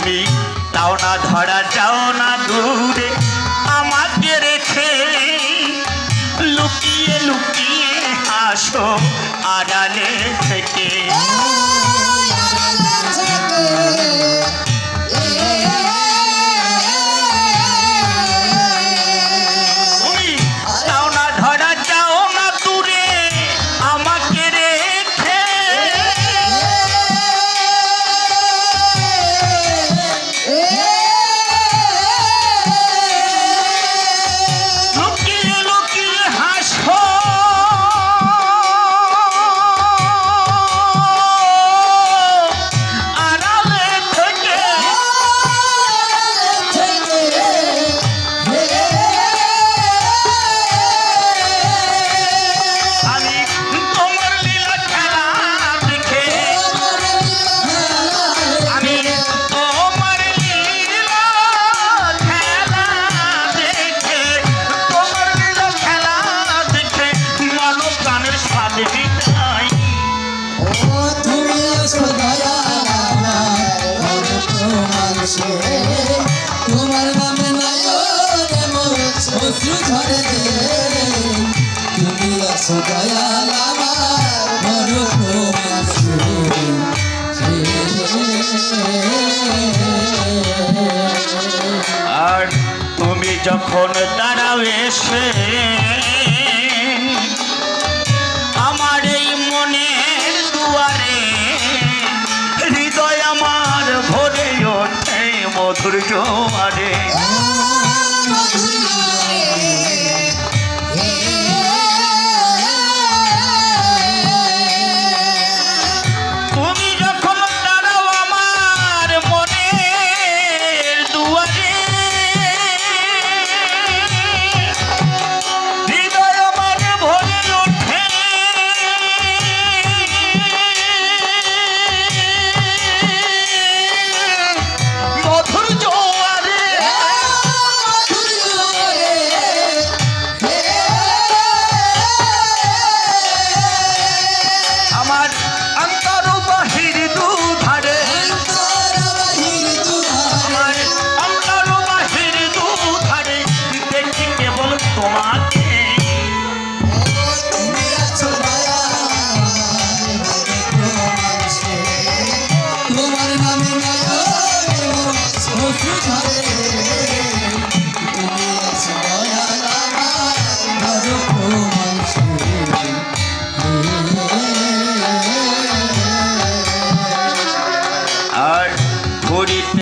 তুমি তাও না ধরা যাও না দূরে আমাকে রেখে লুকিয়ে লুকিয়ে আসো আড়ালে থেকে তোমার নামে অশ্রু ঝরে তুমি আছো দয়াল আমার আর তুমি যখন দাঁড়াও এসে আমার এই মনের দুয়ারে হৃদয় আমার ভরে ওঠে মধুর জোয়ারে